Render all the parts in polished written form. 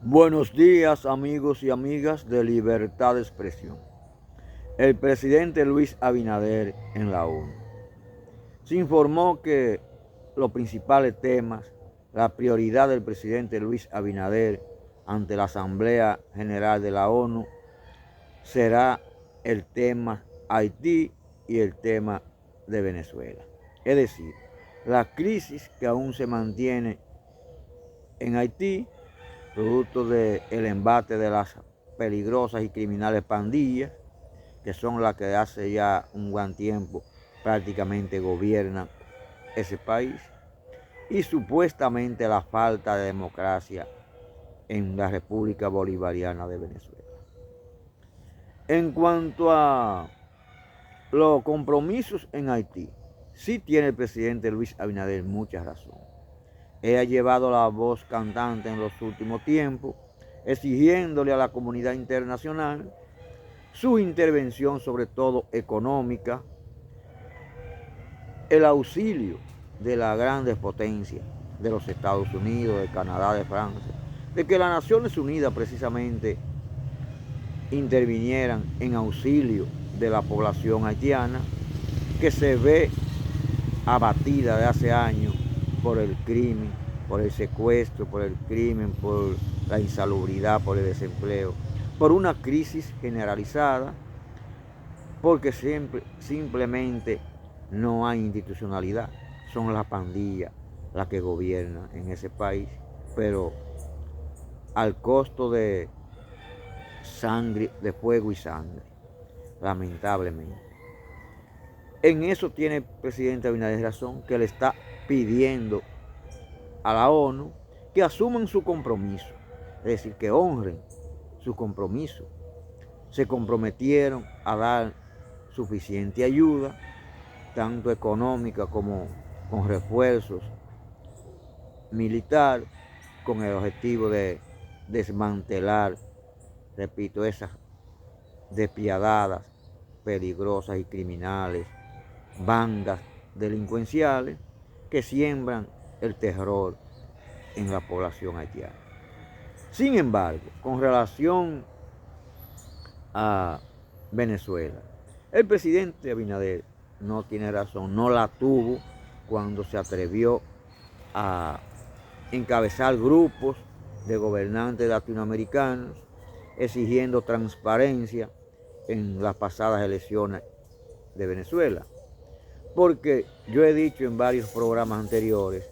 Buenos días, amigos y amigas de Libertad de Expresión. El presidente Luis Abinader en la ONU se informó que los principales temas, la prioridad del presidente Luis Abinader ante la Asamblea General de la ONU será el tema Haití y el tema de Venezuela. Es decir, la crisis que aún se mantiene en Haití, producto del embate de las peligrosas y criminales pandillas, que son las que hace ya un buen tiempo prácticamente gobiernan ese país, y supuestamente la falta de democracia en la República Bolivariana de Venezuela. En cuanto a los compromisos en Haití, sí tiene el presidente Luis Abinader mucha razón. Él ha llevado la voz cantante en los últimos tiempos, exigiéndole a la comunidad internacional su intervención, sobre todo económica, el auxilio de las grandes potencias de los Estados Unidos, de Canadá, de Francia, de que las Naciones Unidas precisamente intervinieran en auxilio de la población haitiana, que se ve abatida de hace años por el crimen, por el secuestro, por el crimen, por la insalubridad, por el desempleo, por una crisis generalizada, porque simplemente no hay institucionalidad. Son las pandillas las que gobiernan en ese país, pero al costo de sangre, de fuego y sangre, lamentablemente. En eso tiene el presidente Abinader razón, que le está pidiendo a la ONU que asuman su compromiso, es decir, que honren su compromiso. Se comprometieron a dar suficiente ayuda, tanto económica como con refuerzos militares, con el objetivo de desmantelar, repito, esas despiadadas, peligrosas y criminales bandas delincuenciales que siembran el terror en la población haitiana. Sin embargo, con relación a Venezuela, el presidente Abinader no tiene razón, no la tuvo cuando se atrevió a encabezar grupos de gobernantes latinoamericanos exigiendo transparencia en las pasadas elecciones de Venezuela. Porque yo he dicho en varios programas anteriores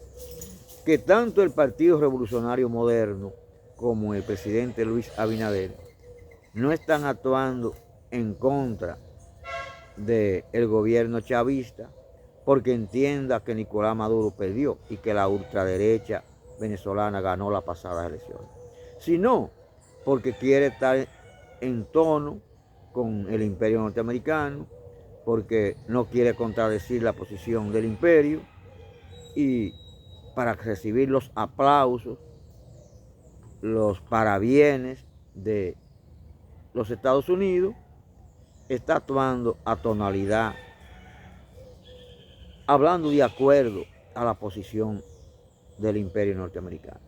que tanto el Partido Revolucionario Moderno como el presidente Luis Abinader no están actuando en contra del gobierno chavista porque entienda que Nicolás Maduro perdió y que la ultraderecha venezolana ganó las pasadas elecciones, sino porque quiere estar en tono con el imperio norteamericano, porque no quiere contradecir la posición del imperio y para recibir los aplausos, los parabienes de los Estados Unidos, está actuando a tonalidad, hablando de acuerdo a la posición del imperio norteamericano.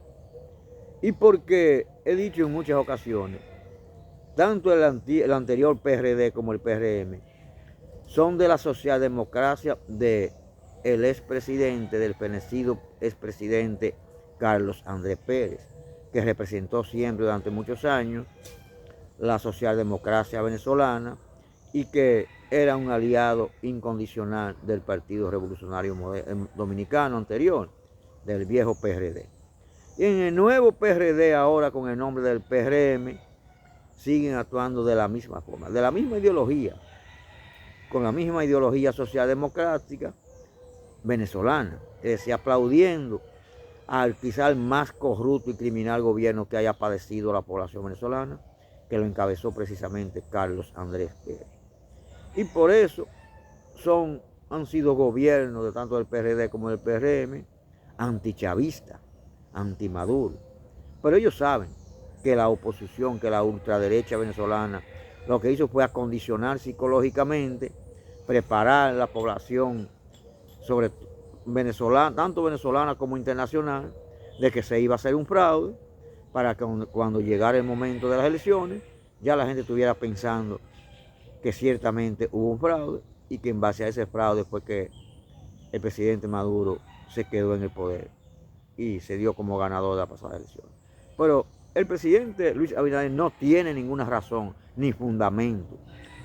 Y porque he dicho en muchas ocasiones, tanto el anterior PRD como el PRM son de la socialdemocracia del expresidente, del fenecido expresidente Carlos Andrés Pérez, que representó siempre durante muchos años la socialdemocracia venezolana y que era un aliado incondicional del Partido Revolucionario Dominicano anterior, del viejo PRD. Y en el nuevo PRD, ahora con el nombre del PRM, siguen actuando de la misma forma, de la misma ideología, con la misma ideología socialdemocrática venezolana, es decir, aplaudiendo al quizás más corrupto y criminal gobierno que haya padecido la población venezolana, que lo encabezó precisamente Carlos Andrés Pérez. Y por eso han sido gobiernos de tanto del PRD como del PRM antichavistas, antimaduro. Pero ellos saben que la oposición, que la ultraderecha venezolana, lo que hizo fue acondicionar psicológicamente, preparar la población, sobre venezolana, tanto venezolana como internacional, de que se iba a hacer un fraude, para que cuando llegara el momento de las elecciones, ya la gente estuviera pensando que ciertamente hubo un fraude y que en base a ese fraude fue que el presidente Maduro se quedó en el poder y se dio como ganador de la pasada elección. Pero el presidente Luis Abinader no tiene ninguna razón ni fundamento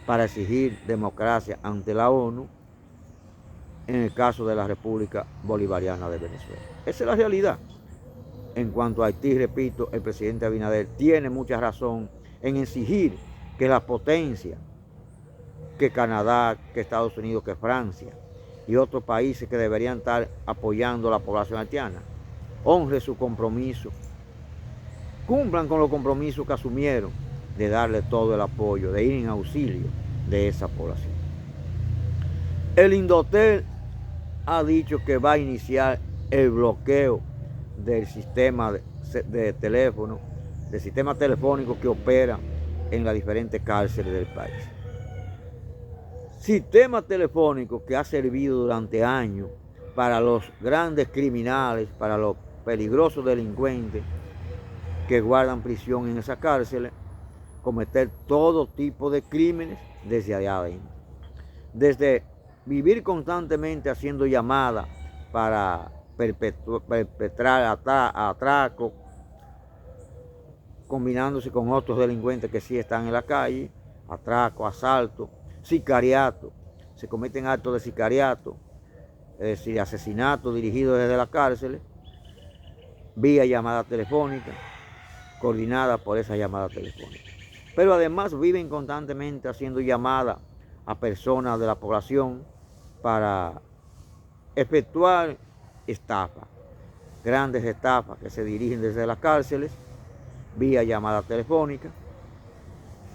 para exigir democracia ante la ONU en el caso de la República Bolivariana de Venezuela. Esa es la realidad. En cuanto a Haití, repito, el presidente Abinader tiene mucha razón en exigir que la potencia, que Canadá, que Estados Unidos, que Francia y otros países que deberían estar apoyando a la población haitiana, honre su compromiso, cumplan con los compromisos que asumieron de darle todo el apoyo, de ir en auxilio de esa población. El Indotel ha dicho que va a iniciar el bloqueo del sistema de teléfono, del sistema telefónico que opera en las diferentes cárceles del país. Sistema telefónico que ha servido durante años para los grandes criminales, para los peligrosos delincuentes que guardan prisión en esas cárceles, cometer todo tipo de crímenes desde allá adentro. Desde vivir constantemente haciendo llamadas para perpetrar atracos, combinándose con otros delincuentes que sí están en la calle, atraco, asalto, sicariato. Se cometen actos de sicariato, es decir, asesinatos dirigidos desde la cárcel, vía llamada telefónica, coordinada por esa llamada telefónica. Pero además viven constantemente haciendo llamadas a personas de la población para efectuar estafas, grandes estafas que se dirigen desde las cárceles, vía llamada telefónica,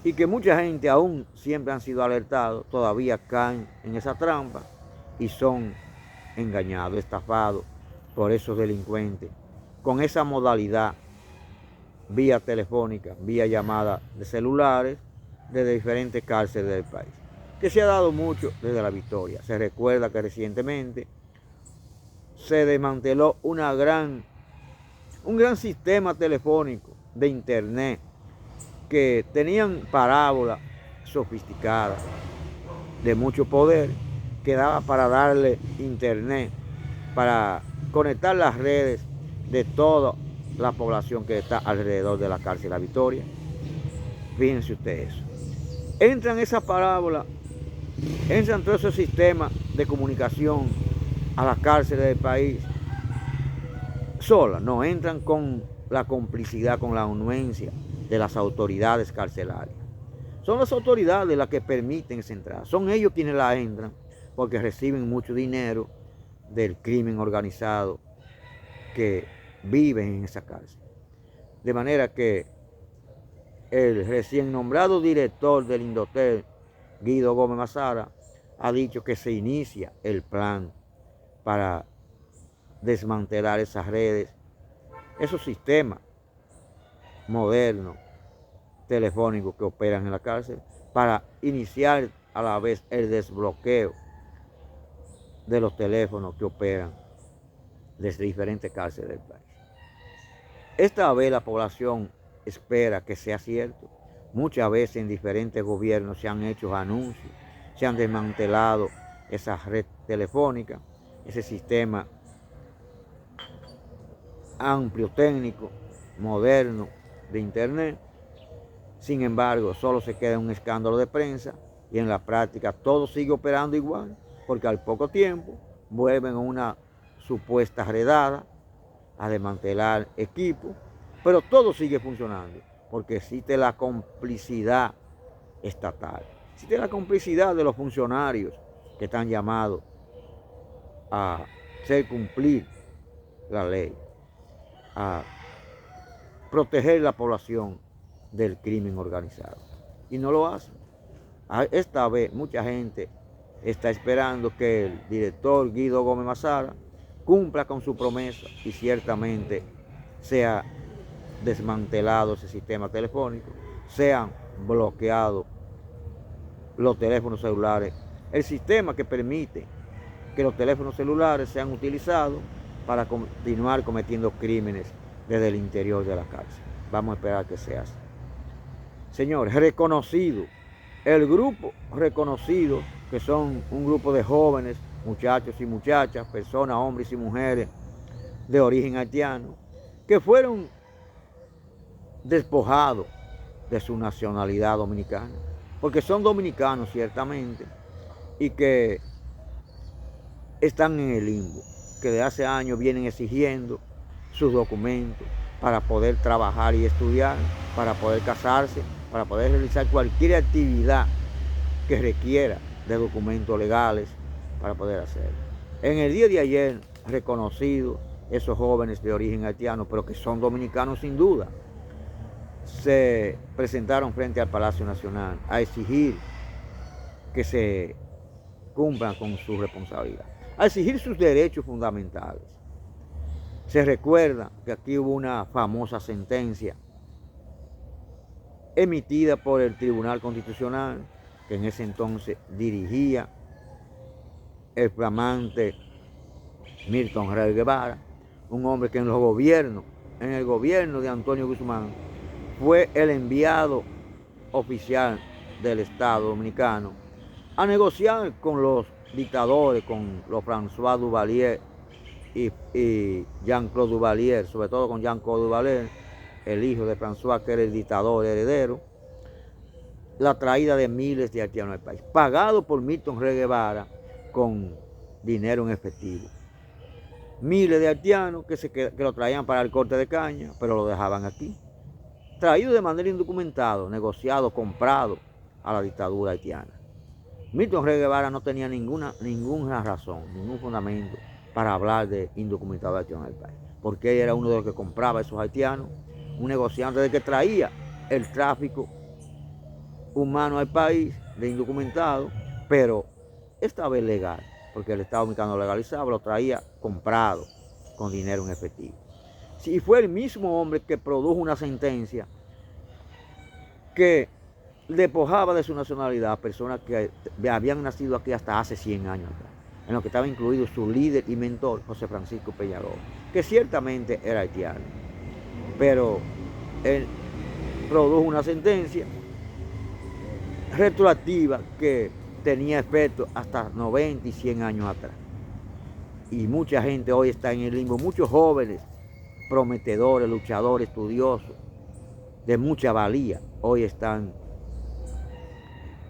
y que mucha gente aún siempre han sido alertados, todavía caen en esa trampa y son engañados, estafados por esos delincuentes, con esa modalidad, vía telefónica, vía llamada de celulares, desde diferentes cárceles del país, que se ha dado mucho desde la Victoria. Se recuerda que recientemente se desmanteló un gran sistema telefónico de internet que tenían parábolas sofisticadas de mucho poder que daba para darle internet, para conectar las redes de toda la población que está alrededor de la cárcel La Victoria. Fíjense ustedes eso. Entran esas parábolas, entran todos esos sistemas de comunicación a las cárceles del país solas, no, entran con la complicidad, con la anuencia de las autoridades carcelarias. Son las autoridades las que permiten esa entrada, son ellos quienes la entran porque reciben mucho dinero del crimen organizado que viven en esa cárcel. De manera que el recién nombrado director del Indotel, Guido Gómez Mazara, ha dicho que se inicia el plan para desmantelar esas redes, esos sistemas modernos telefónicos que operan en la cárcel, para iniciar a la vez el desbloqueo de los teléfonos que operan desde diferentes cárceles del país. Esta vez la población espera que sea cierto. Muchas veces en diferentes gobiernos se han hecho anuncios, se han desmantelado esa red telefónica, ese sistema amplio, técnico, moderno de internet. Sin embargo, solo se queda un escándalo de prensa y en la práctica todo sigue operando igual, porque al poco tiempo vuelven a una supuesta redada a desmantelar equipos, pero todo sigue funcionando porque existe la complicidad estatal, existe la complicidad de los funcionarios que están llamados a hacer cumplir la ley, a proteger la población del crimen organizado, y no lo hacen. Esta vez mucha gente está esperando que el director Guido Gómez Mazara cumpla con su promesa y ciertamente sea desmantelado ese sistema telefónico, sean bloqueados los teléfonos celulares, el sistema que permite que los teléfonos celulares sean utilizados para continuar cometiendo crímenes desde el interior de la cárcel. Vamos a esperar que sea así. Señores, reconocido, el grupo reconocido, que son un grupo de jóvenes, muchachos y muchachas, personas, hombres y mujeres de origen haitiano, que fueron despojados de su nacionalidad dominicana, porque son dominicanos ciertamente, y que están en el limbo, que de hace años vienen exigiendo sus documentos para poder trabajar y estudiar, para poder casarse, para poder realizar cualquier actividad que requiera de documentos legales para poder hacerlo. En el día de ayer, reconocidos esos jóvenes de origen haitiano, pero que son dominicanos sin duda, se presentaron frente al Palacio Nacional a exigir que se cumplan con su responsabilidad, a exigir sus derechos fundamentales. Se recuerda que aquí hubo una famosa sentencia emitida por el Tribunal Constitucional, que en ese entonces dirigía el flamante Milton Rey Guevara, un hombre que en el gobierno de Antonio Guzmán, fue el enviado oficial del Estado Dominicano a negociar con los dictadores, con los François Duvalier y Jean-Claude Duvalier, sobre todo con Jean-Claude Duvalier, el hijo de François, que era el dictador heredero, la traída de miles de haitianos al país, pagado por Milton Rey Guevara con dinero en efectivo. Miles de haitianos que lo traían para el corte de caña, pero lo dejaban aquí, traído de manera indocumentada, negociado, comprado a la dictadura haitiana. Milton Rey Guevara no tenía ninguna razón, ningún fundamento para hablar de indocumentados haitianos del país, porque él era uno de los que compraba a esos haitianos, un negociante de que traía el tráfico humano al país de indocumentados, pero esta vez legal, porque el Estado Dominicano legalizaba, lo traía comprado con dinero en efectivo. Si fue el mismo hombre que produjo una sentencia que despojaba de su nacionalidad a personas que habían nacido aquí hasta hace 100 años atrás, en lo que estaba incluido su líder y mentor, José Francisco Peñarol, que ciertamente era haitiano, pero él produjo una sentencia retroactiva que tenía efecto hasta 90 y 100 años atrás. Y mucha gente hoy está en el limbo, muchos jóvenes prometedores, luchadores, estudiosos, de mucha valía, hoy están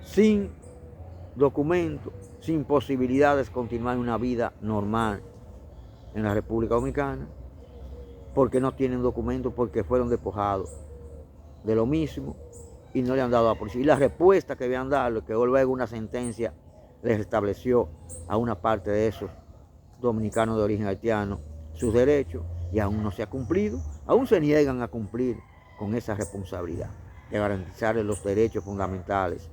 sin documentos, sin posibilidades de continuar una vida normal en la República Dominicana, porque no tienen documentos, porque fueron despojados de lo mismo y no le han dado a la policía. Y la respuesta que habían dado, que luego una sentencia les restableció a una parte de esos dominicanos de origen haitiano sus derechos, y aún no se ha cumplido, aún se niegan a cumplir con esa responsabilidad de garantizarles los derechos fundamentales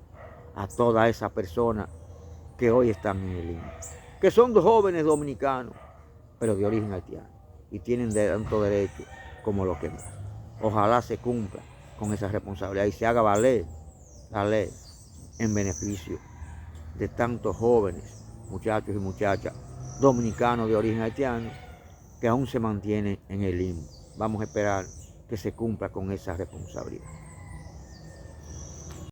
a todas esas personas que hoy están en el limbo, que son jóvenes dominicanos, pero de origen haitiano, y tienen tanto derecho como los que más. Ojalá se cumpla con esa responsabilidad y se haga valer la ley en beneficio de tantos jóvenes, muchachos y muchachas dominicanos de origen haitiano que aún se mantienen en el limbo. Vamos a esperar que se cumpla con esa responsabilidad.